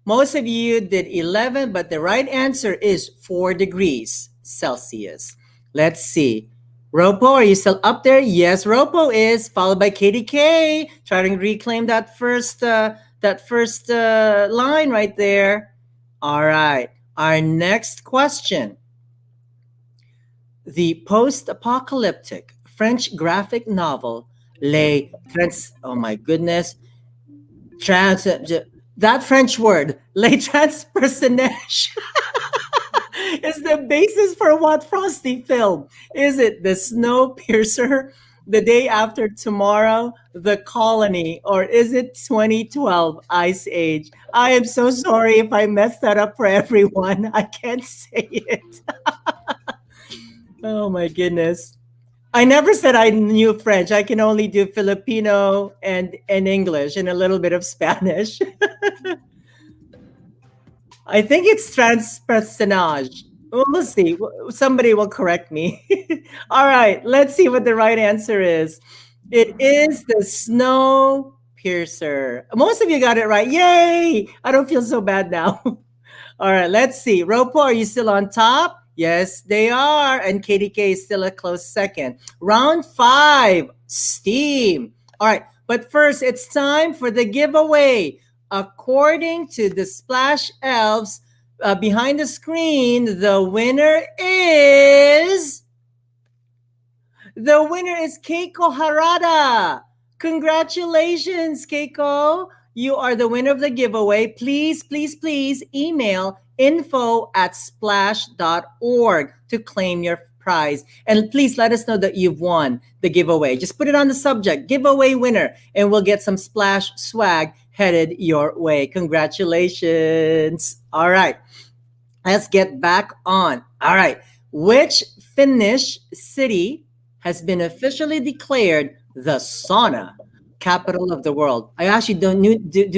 most of you did 11, but the right answer is 4 degrees Celsius. Let's see. Ropo, are you still up there? Yes, Ropo is, followed by KDK. Trying to reclaim that first line right there. All right, our next question. The post-apocalyptic French graphic novel oh my goodness, that French word, Les Transpersonnages, is the basis for what Frosty film? Is it The Snowpiercer, The Day After Tomorrow, The Colony, or is it 2012 Ice Age? I am so sorry if I messed that up for everyone. I can't say it. Oh my goodness. I never said I knew French. I can only do Filipino and English and a little bit of Spanish. I think it's transpersonage. Well, we'll see. Somebody will correct me. All right, let's see what the right answer is. It is The Snowpiercer. Most of you got it right. Yay! I don't feel so bad now. All right, let's see. Ropo, are you still on top? Yes, they are. And KDK is still a close second. Round 5, Steam. All right, but first, it's time for the giveaway. According to the Splash Elves behind the screen, the winner is... The winner is Keiko Harada. Congratulations, Keiko. You are the winner of the giveaway. Please, please, please email info@splash.org to claim your prize. And please let us know that you've won the giveaway. Just put it on the subject, giveaway winner, and we'll get some Splash swag headed your way. Congratulations. All right, let's get back on. All right, which Finnish city has been officially declared the sauna capital of the world? I actually do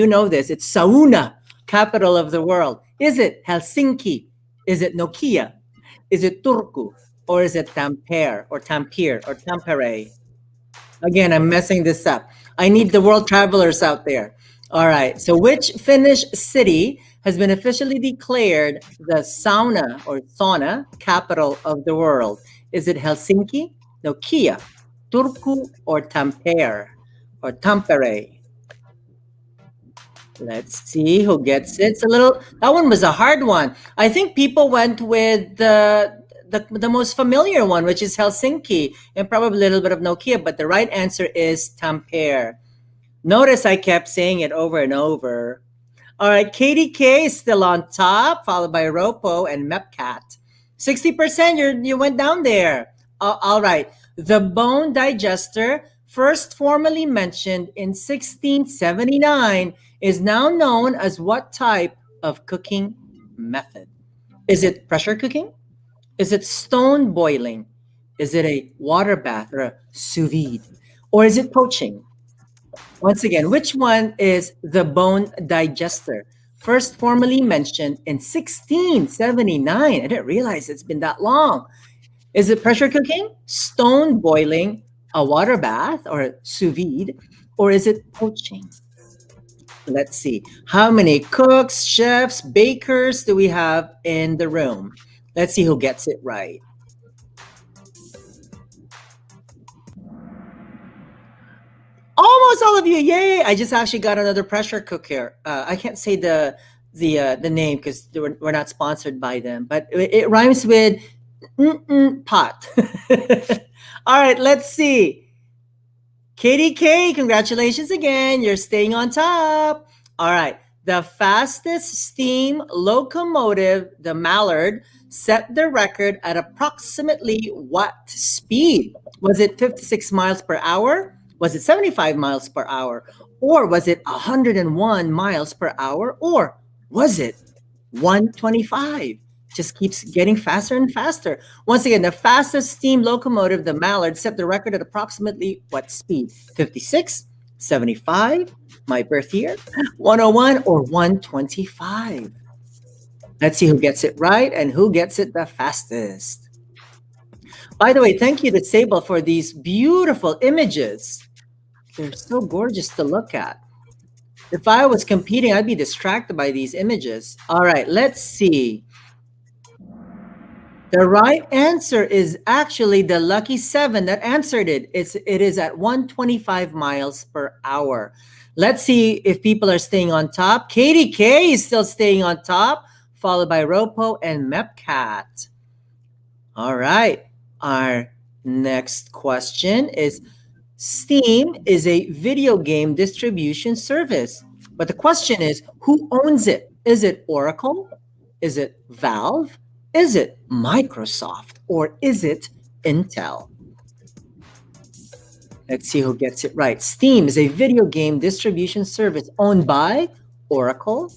know this. It's sauna capital of the world. Is it Helsinki? Is it Nokia? Is it Turku? Or is it Tampere or Tampere or Tampere? Again, I'm messing this up. I need the world travelers out there. All right. So which Finnish city has been officially declared the sauna or sauna capital of the world? Is it Helsinki, Nokia, Turku, or Tampere or Tampere? Let's see who gets it. It's a little, that one was a hard one. I think people went with the most familiar one, which is Helsinki, and probably a little bit of Nokia, but the right answer is Tampere. Notice I kept saying it over and over. All right, KDK is still on top, followed by Ropo and Mepcat. 60%, you went down there. All right, the bone digester, first formally mentioned in 1679, is now known as what type of cooking method? Is it pressure cooking? Is it stone boiling? Is it a water bath or a sous vide? Or is it poaching? Once again, which one is the bone digester? First formally mentioned in 1679. I didn't realize it's been that long. Is it pressure cooking, stone boiling, a water bath, or sous vide? Or is it poaching? Let's see. How many cooks, chefs, bakers do we have in the room? Let's see who gets it right. Almost all of you, yay! I just actually got another pressure cooker. I can't say the name because we're not sponsored by them, but it rhymes with pot. All right, let's see. KDK, congratulations again. You're staying on top. All right, the fastest steam locomotive, the Mallard, set the record at approximately what speed? Was it 56 miles per hour? Was it 75 miles per hour? Or was it 101 miles per hour? Or was it 125? Just keeps getting faster and faster. Once again, the fastest steam locomotive, the Mallard, set the record at approximately what speed? 56, 75, my birth year, 101, or 125? Let's see who gets it right and who gets it the fastest. By the way, thank you to Sable for these beautiful images. They're so gorgeous to look at. If I was competing, I'd be distracted by these images. All right, let's see. The right answer is actually the lucky 7 that answered it. It is at 125 miles per hour. Let's see if people are staying on top. KDK is still staying on top, followed by Ropo and Mepcat. All right. Our next question is, Steam is a video game distribution service. But the question is, who owns it? Is it Oracle? Is it Valve? Is it Microsoft? Or is it Intel? Let's see who gets it right. Steam is a video game distribution service owned by Oracle,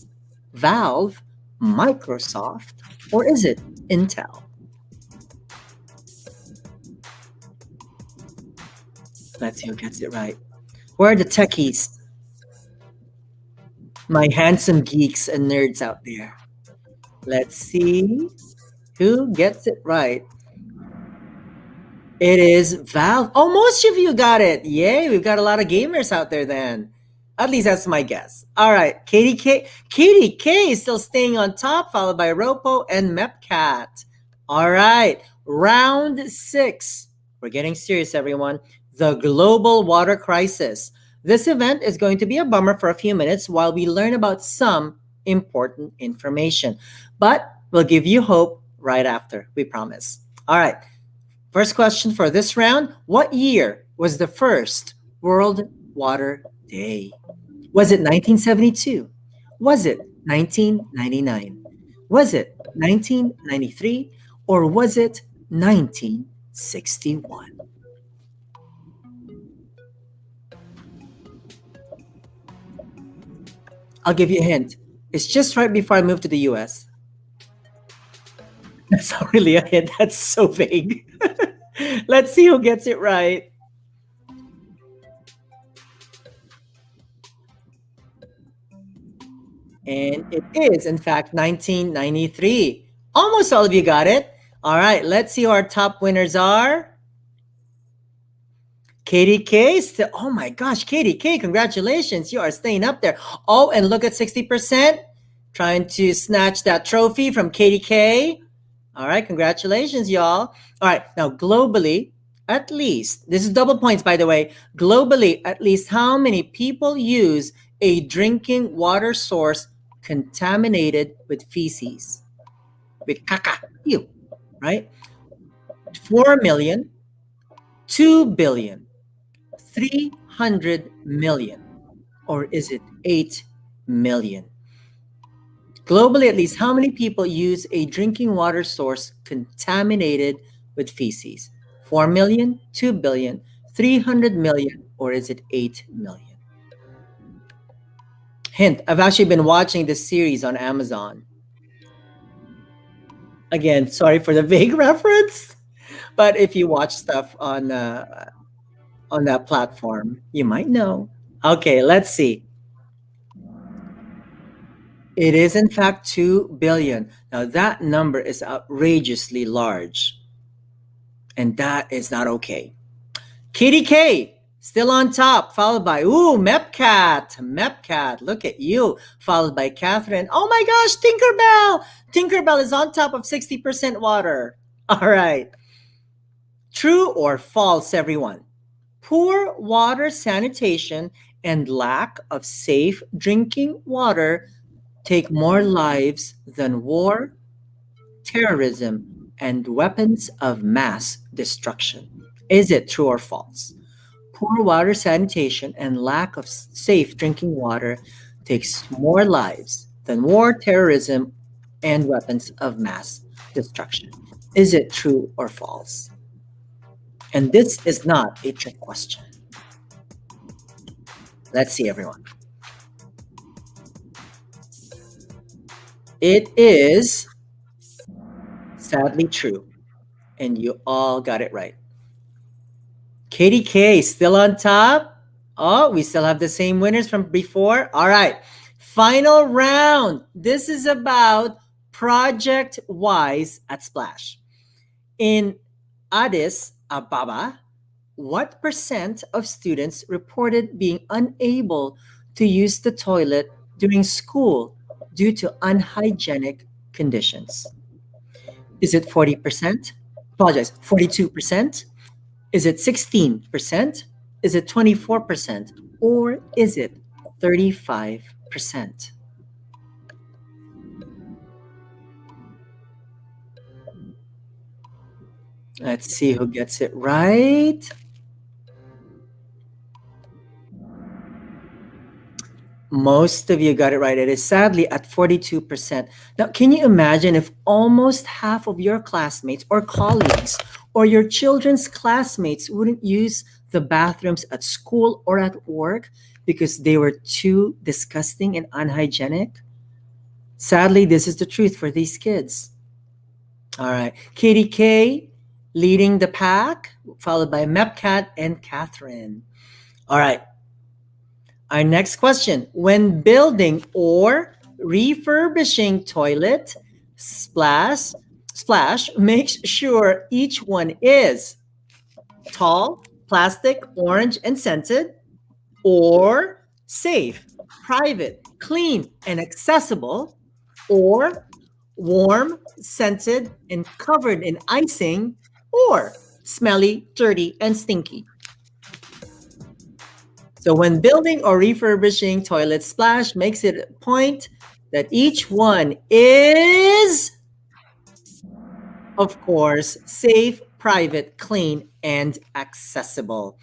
Valve, Microsoft, or is it Intel? Let's see who gets it right. Where are the techies? My handsome geeks and nerds out there. Let's see who gets it right. It is Valve. Oh, most of you got it. Yay, we've got a lot of gamers out there then. At least that's my guess. All right, KDK is still staying on top, followed by Ropo and Mepcat. All right, round 6. We're getting serious, everyone. The global water crisis. This event is going to be a bummer for a few minutes while we learn about some important information. But we'll give you hope right after, we promise. All right, first question for this round. What year was the first World Water Day? Was it 1972? Was it 1999? Was it 1993? Or was it 1961? I'll give you a hint. It's just right before I moved to the US. That's not really a hint. That's so vague. Let's see who gets it right. And it is, in fact, 1993. Almost all of you got it. All right, let's see who our top winners are. Katie K. Oh my gosh, Katie K, congratulations. You are staying up there. Oh, and look at 60%. Trying to snatch that trophy from Katie K. All right, congratulations, y'all. All right, now globally, at least, this is double points, by the way. Globally, at least how many people use a drinking water source contaminated with feces? With caca, ew, right? 4 million, 2 billion, 300 million, or is it 8 million? Globally, at least how many people use a drinking water source contaminated with feces? 4 million, 2 billion, 300 million, or is it 8 million? Hint, I've actually been watching this series on Amazon. Again, sorry for the vague reference, but if you watch stuff on that platform, you might know. Okay, let's see. It is in fact 2 billion. Now that number is outrageously large, and that is not okay. Kitty K, still on top, followed by, Mepcat, look at you, followed by Catherine. Oh my gosh, Tinkerbell is on top of 60% water. All right. True or false, everyone? Poor water sanitation and lack of safe drinking water take more lives than war, terrorism, and weapons of mass destruction. Is it true or false? Poor water sanitation and lack of safe drinking water takes more lives than war, terrorism, and weapons of mass destruction. Is it true or false? And this is not a trick question. Let's see, everyone. It is sadly true, and you all got it right. Katie K still on top. Oh, we still have the same winners from before. All right, final round. This is about Project Wise at Splash. In Addis Ababa, what percent of students reported being unable to use the toilet during school due to unhygienic conditions? Is it 40%? Apologize, 42%? Is it 16%? Is it 24%? Or is it 35%? Let's see who gets it right. Most of you got it right. It is sadly at 42%. Now, can you imagine if almost half of your classmates or colleagues or your children's classmates wouldn't use the bathrooms at school or at work because they were too disgusting and unhygienic? Sadly, this is the truth for these kids. All right. Katie K leading the pack, followed by Mepcat and Catherine. All right. Our next question. When building or refurbishing toilet, Splash makes sure each one is tall, plastic, orange, and scented, or safe, private, clean, and accessible, or warm, scented, and covered in icing, or smelly, dirty, and stinky. So when building or refurbishing toilet splash, makes it a point that each one is, of course, safe, private, clean, and accessible.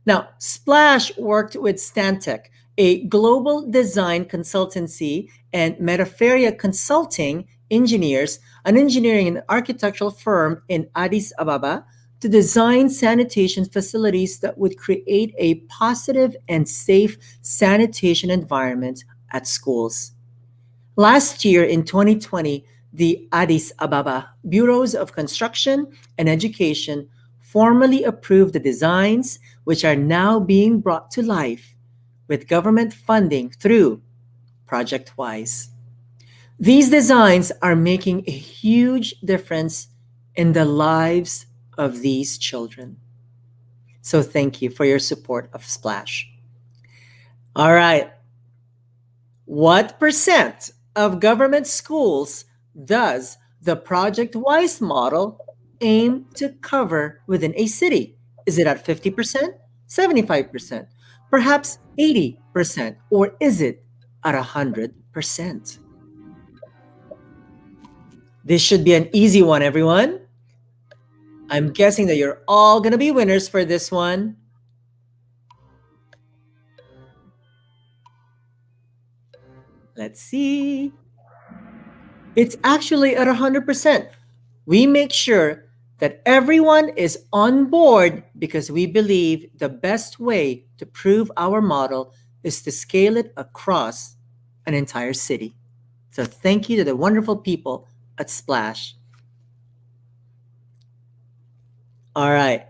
Now, Splash worked with Stantec, a global design consultancy, and Metaferia Consulting engineers, an engineering and architectural firm in Addis Ababa, to design sanitation facilities that would create a positive and safe sanitation environment at schools. Last year in 2020, the Addis Ababa Bureaus of Construction and Education formally approved the designs, which are now being brought to life with government funding through Project Wise. These designs are making a huge difference in the lives of these children. So thank you for your support of Splash. All right. What percent of government schools does the Project Wise model aim to cover within a city? Is it at 50%, 75%, perhaps 80%, or is it at 100%? This should be an easy one, everyone. I'm guessing that you're all going to be winners for this one. Let's see. It's actually at 100%. We make sure that everyone is on board because we believe the best way to prove our model is to scale it across an entire city. So thank you to the wonderful people at Splash. All right.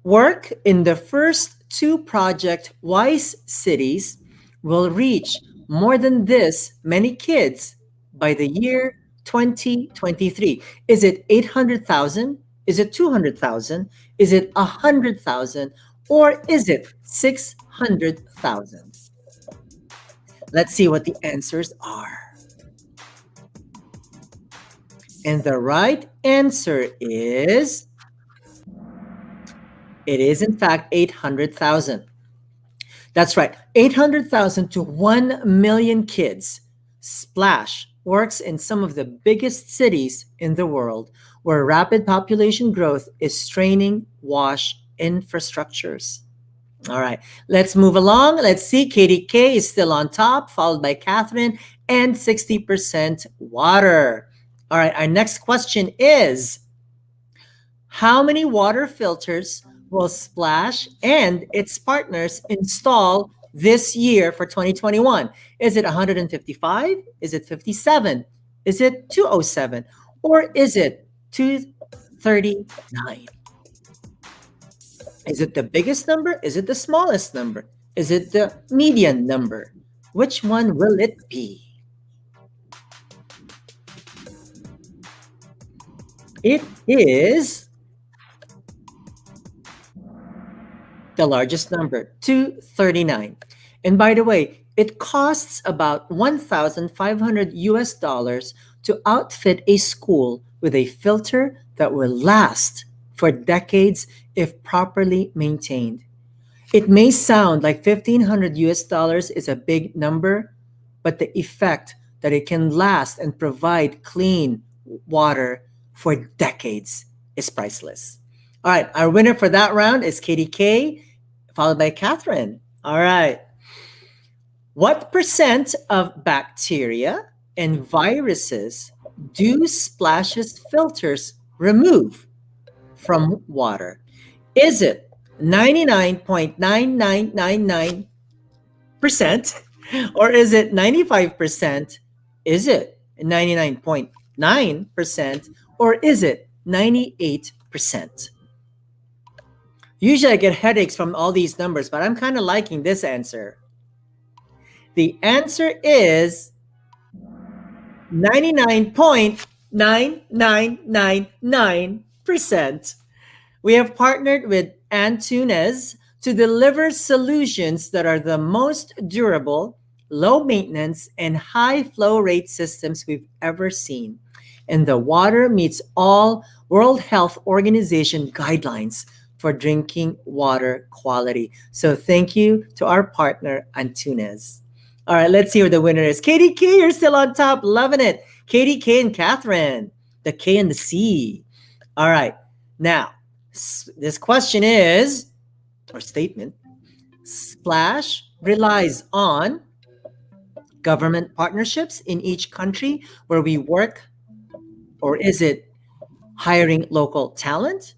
Work in the first two Project Wise cities will reach more than this many kids by the year 2023. Is it 800,000? Is it 200,000? Is it 100,000? Or is it 600,000? Let's see what the answers are. And the right answer is, it is in fact 800,000. That's right, 800,000 to 1 million kids. Splash works in some of the biggest cities in the world where rapid population growth is straining wash infrastructures. All right, let's move along. Let's see, KDK is still on top, followed by Catherine and 60% water. All right, our next question is, how many water filters will Splash and its partners install this year for 2021? Is it 155? Is it 57? Is it 207? Or is it 239? Is it the biggest number? Is it the smallest number? Is it the median number? Which one will it be? It is the largest number, 239. And by the way, it costs about 1,500 US dollars to outfit a school with a filter that will last for decades if properly maintained. It may sound like 1,500 US dollars is a big number, but the effect that it can last and provide clean water for decades is priceless. All right, our winner for that round is KDK, followed by Catherine. All right. What percent of bacteria and viruses do Splash's filters remove from water? Is it 99.9999%? Or is it 95%? Is it 99.9%? Or is it 98%? Usually I get headaches from all these numbers, but I'm kind of liking this answer. The answer is 99.9999%. We have partnered with Antunes to deliver solutions that are the most durable low maintenance, and high flow rate systems we've ever seen. And the water meets all World Health Organization guidelines for drinking water quality. So thank you to our partner, Antunes. All right, let's see who the winner is. KDK, you're still on top. Loving it. KDK and Catherine, the K and the C. All right. Now, this question is, or statement, Splash relies on government partnerships in each country where we work, or is it hiring local talent?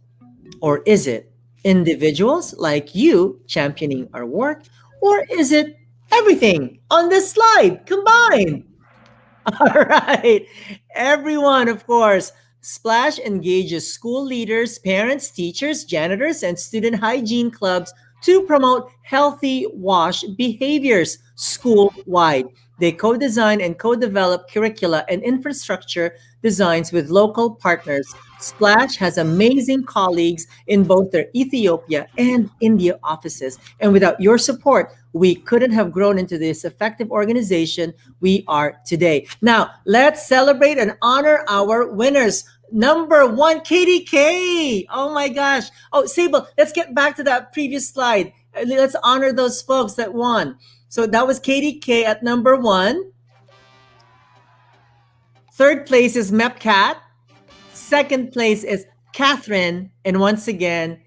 Or is it individuals like you championing our work? Or is it everything on this slide combined? All right. Everyone, of course. Splash engages school leaders, parents, teachers, janitors, and student hygiene clubs to promote healthy wash behaviors school-wide. They co-design and co-develop curricula and infrastructure designs with local partners. Splash has amazing colleagues in both their Ethiopia and India offices. And without your support, we couldn't have grown into this effective organization we are today. Now, let's celebrate and honor our winners. Number one, KDK. Oh my gosh. Oh, Sable, let's get back to that previous slide. Let's honor those folks that won. So that was KDK at number one. Third place is Mepcat. Second place is Catherine. And once again,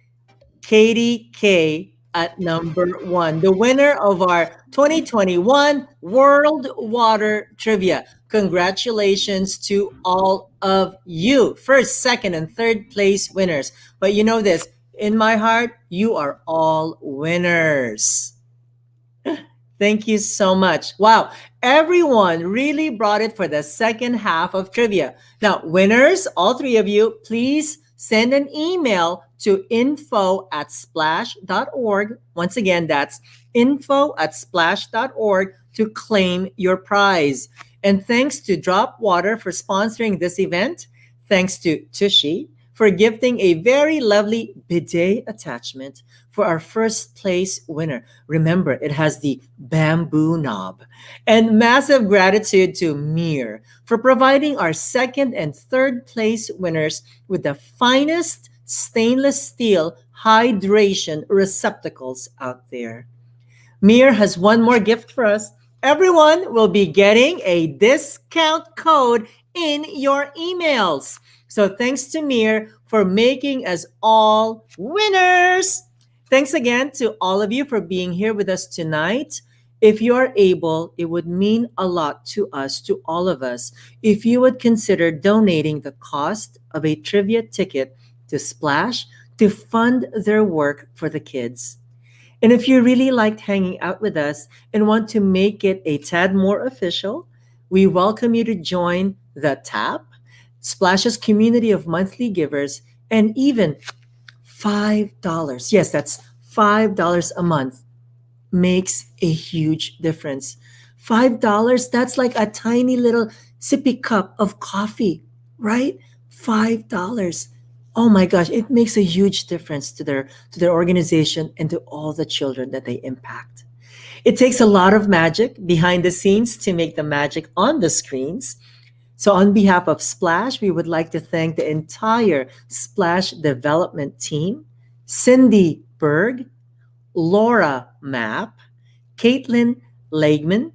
KDK at number one, the winner of our 2021 World Water Trivia. Congratulations to all of you. First, second, and third place winners. But you know this, in my heart, you are all winners. Thank you so much. Wow, everyone really brought it for the second half of trivia. Now, winners, all three of you, please send an email to info@splash.org. Once again, that's info@splash.org to claim your prize. And thanks to Drop Water for sponsoring this event. Thanks to Tushy for gifting a very lovely bidet attachment for our first place winner. Remember, it has the bamboo knob. And massive gratitude to Mir for providing our second and third place winners with the finest stainless steel hydration receptacles out there. Mir has one more gift for us. Everyone will be getting a discount code in your emails. So thanks to Mir for making us all winners. Thanks again to all of you for being here with us tonight. If you are able, it would mean a lot to us, to all of us, if you would consider donating the cost of a trivia ticket to Splash to fund their work for the kids. And if you really liked hanging out with us and want to make it a tad more official, we welcome you to join the TAP, Splash's community of monthly givers, and even $5. Yes, that's $5 a month makes a huge difference. $5, that's like a tiny little sippy cup of coffee, right? $5. Oh my gosh, it makes a huge difference to their organization and to all the children that they impact. It takes a lot of magic behind the scenes to make the magic on the screens. So on behalf of Splash, we would like to thank the entire Splash development team, Cindy Berg, Laura Mapp, Caitlin Legman,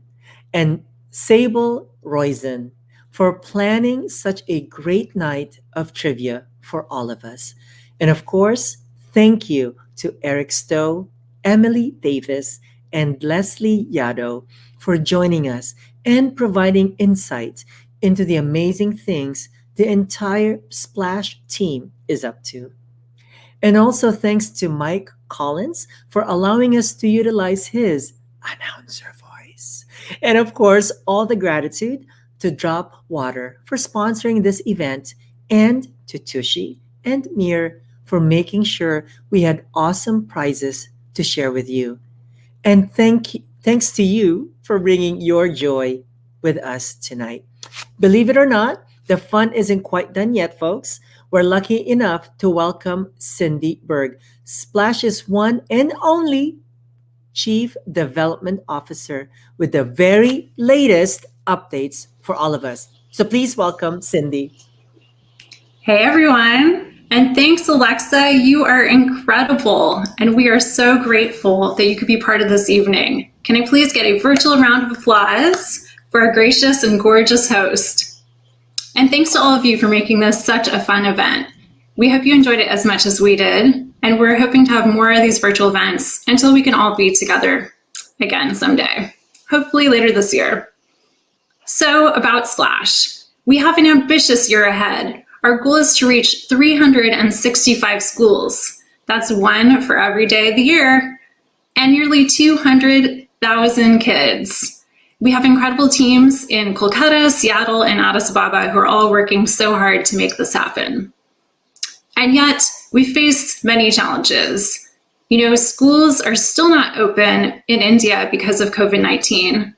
and Sable Roizen for planning such a great night of trivia for all of us. And of course, thank you to Eric Stowe, Emily Davis, and Leslie Yado for joining us and providing insight into the amazing things the entire Splash team is up to. And also thanks to Mike Collins for allowing us to utilize his announcer voice. And of course, all the gratitude to Drop Water for sponsoring this event, and to Tushy and Mir for making sure we had awesome prizes to share with you. And thanks to you for bringing your joy with us tonight. Believe it or not, the fun isn't quite done yet, folks. We're lucky enough to welcome Cindy Berg, Splash's one and only Chief Development Officer, with the very latest updates for all of us. So please welcome Cindy. Hey everyone, and thanks Aleksa, you are incredible, and we are so grateful that you could be part of this evening. Can I please get a virtual round of applause for our gracious and gorgeous host? And thanks to all of you for making this such a fun event. We hope you enjoyed it as much as we did, and we're hoping to have more of these virtual events until we can all be together again someday, hopefully later this year. So about Splash, we have an ambitious year ahead. Our goal is to reach 365 schools. That's one for every day of the year, and nearly 200,000 kids. We have incredible teams in Kolkata, Seattle, and Addis Ababa who are all working so hard to make this happen. And yet, we face many challenges. Schools are still not open in India because of COVID-19.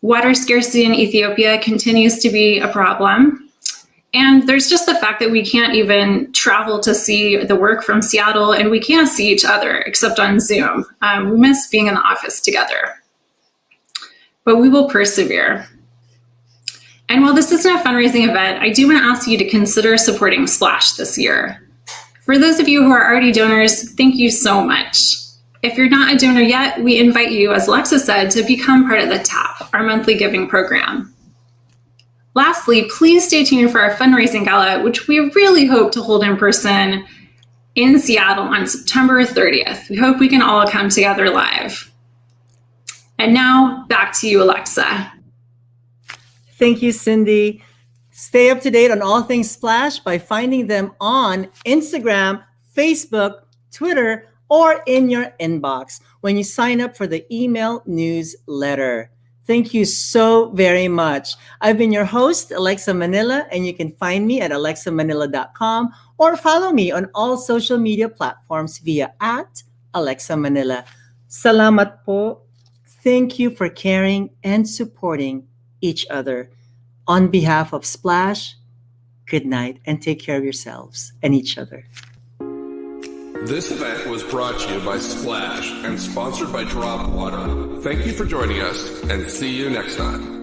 Water scarcity in Ethiopia continues to be a problem. And there's just the fact that we can't even travel to see the work from Seattle, and we can't see each other except on Zoom. We miss being in the office together. But we will persevere. And while this isn't a fundraising event, I do want to ask you to consider supporting Splash this year. For those of you who are already donors, thank you so much. If you're not a donor yet, we invite you, as Aleksa said, to become part of the TAP, our monthly giving program. Lastly, please stay tuned for our fundraising gala, which we really hope to hold in person in Seattle on September 30th. We hope we can all come together live. And now back to you, Aleksa. Thank you, Cindy. Stay up to date on all things Splash by finding them on Instagram, Facebook, Twitter, or in your inbox when you sign up for the email newsletter. Thank you so very much. I've been your host, Aleksa Manila, and you can find me at aleksamanila.com or follow me on all social media platforms via @AleksaManila. Salamat po. Thank you for caring and supporting each other. On behalf of Splash, good night and take care of yourselves and each other. This event was brought to you by Splash and sponsored by Drop Water. Thank you for joining us, and see you next time.